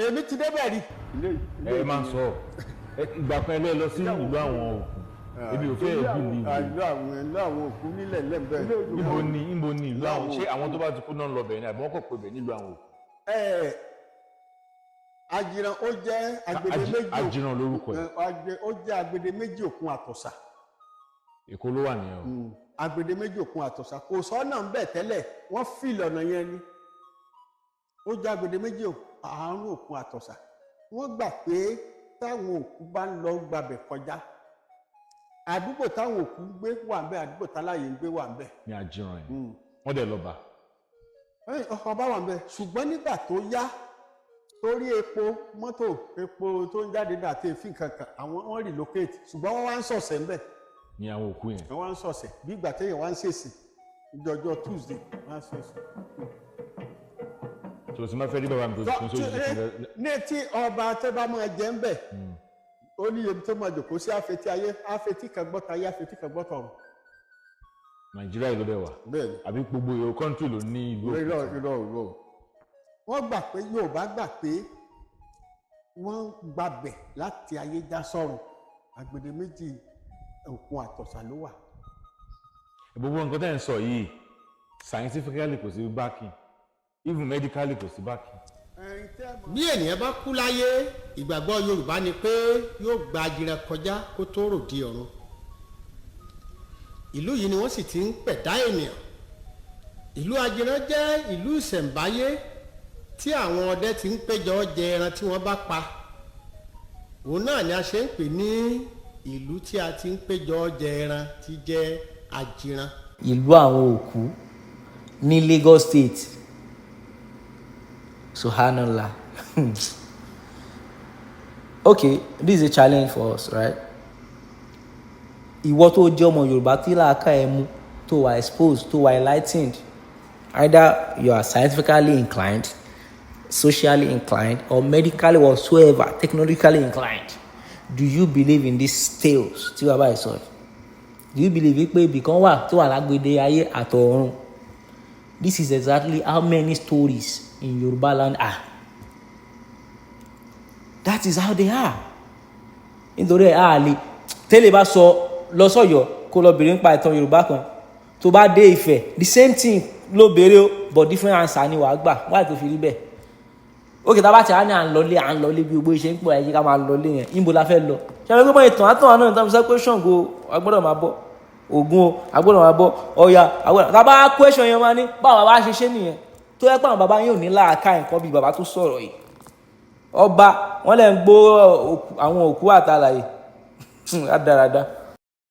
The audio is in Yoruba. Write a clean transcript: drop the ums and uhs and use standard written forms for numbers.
èmi ti débẹ̀ rí. ẹ máa sọ ìgbà kan ẹ lọ sí ìlú àwọn òkú ebi ò fẹ́ ẹbí mi. ìlú àwọn òkú nílẹ̀ lẹ́gbẹ̀ẹ́. níbo ni ìlú àwọn ṣé àwọn tó bá ti kú náà lọ bẹ̀ ni àbí wọ́n kò pè bẹ̀ nílùú àwọn òkú. Ajiran ó jẹ́ agbede méjì. Ajiran lórúkọ ẹ̀. ó jẹ́ agbede méjì òkun àtọ̀sà. Èkó ló wà nìyẹn o. Agbede méjì òkun àtọ̀sà kò sọ́nà ń bẹ̀ tẹ́lẹ̀ wọ́n fìlì ọ̀nà yẹn ni. Ó jẹ́ agbede méjì àárín òkun àtọ̀sà. Wọ́n gbà pé táwọn òkú bá ń lọ gbàbẹ̀ kọjá àdúgbò táwọn òkú ń gbé wà ń bẹ̀ àdúgbò táláyé ń gbé wà ń bẹ̀. Ní Ajiran yẹn wọ́n dẹ̀ lọ bá. ọkọ̀ bá wà ń bẹ̀ ṣùgbọ́n nígbà tó yá torí mọ́tò epo tó ń jáde náà àti èéfín kankan àwọn wọ́n relocate ṣùgbọ́n wọ́n wá ń sọ̀sẹ̀ ń bẹ̀. Ní àwọn òkú yẹn. wọ́n wá ń sọ̀sẹ̀ bí ìgbà téèyàn wá ń ṣèṣì ìjọjọ́ Tuesday wọ́n á ṣèṣì. tó o sì máa fẹ́ rí bàbá mi tó ti kún sójú ìpínlẹ̀. ní tí ọba tó bá máa jẹ ń bẹ̀ ó ní iye tó máa jòkó sí àfetí ayé àfetí kan gbọ́ta ayé àfetí kan gbọ́ta ọ̀run. Nàìjíríà ló dẹ̀ wà. bẹ́ẹ̀ni àbí gbogbo èrò kọ́ńtì ló ní ìlú òkú. irọ́ wọ́n gbà pé Yorùbá gbà pé wọ́n gbàbẹ̀ láti ayé já sọ́run agbede méjì òkun àtọ̀sà ló wà. gbogbo nǹkan tẹ́ ń sọ yìí scientifically kò sí backing even medically kò sí backing. bí ènìyàn bá kú láyé ìgbàgbọ́ Yorùbá ni pé yóò gba Ajiran kọjá kó tó ròde ọ̀run. ìlú yìí ni wọ́n sì ti ń pẹ̀dá ènìyàn. ìlú Ajiran jẹ́ ìlú ìṣẹ̀ǹbáyé tí àwọn ọdẹ ti ń péjọ jẹ ẹran tí wọ́n bá pa. òun náà ni a ṣe ń pè ní ìlú tí a ti ń péjọ jẹ ẹran tí jẹ́ Ajiran. ìlú àwọn òkú ní Lagos State subhanallah. Okay, this is a challenge for us, right? Ìwọ tó jẹ́ ọmọ Yorùbá tí làákà ẹ mú tó wà exposed tó wà enlightened, either you are scientifically inclined, socially inclined, or medically whatsoever, technologically inclined. Do you believe in these tales tí bàbá yìí sọ? Do you believe pé ibì kan wà tó wà lágbèdè ayé àtọ̀run? This is exactly how many stories in Yoruba land are. That is how they are. Nítorí àlè tẹ́lẹ̀ bá sọ lọ sọ́yọ́ kó lọ bèrè nípa ìtàn Yorùbá kan tó bá dé Ifẹ̀ the same thing ló bèrè o but different answer ni wàá gbà wáyé tó fi rí bẹ́ẹ̀. Ókè tá a bá ti á ní à ń lọlé bí gbogbo iṣẹ́ ń pọ̀ ẹ̀yẹ ká máa lọlé yẹn níbo la fẹ́ lọ. Ṣé àwọn gbogbo ìtàn àtàn náà tó ń sọ pé Ṣàngó agbọ́dọ̀ máa bọ̀ Ògún o agbọ́dọ̀ máa bọ̀ Ọya agbọ́dọ̀ tá a bá question yẹn máa ní báwọn bàbá ṣe ṣe nìyẹn tó yẹ pé àwọn bàbá yóò ní láàká nǹkan bíi bàbá tó sọ̀rọ̀ yìí. Ọba wọn lè ń gbọ́ àwọn òkú àtàlàyé rádaràda.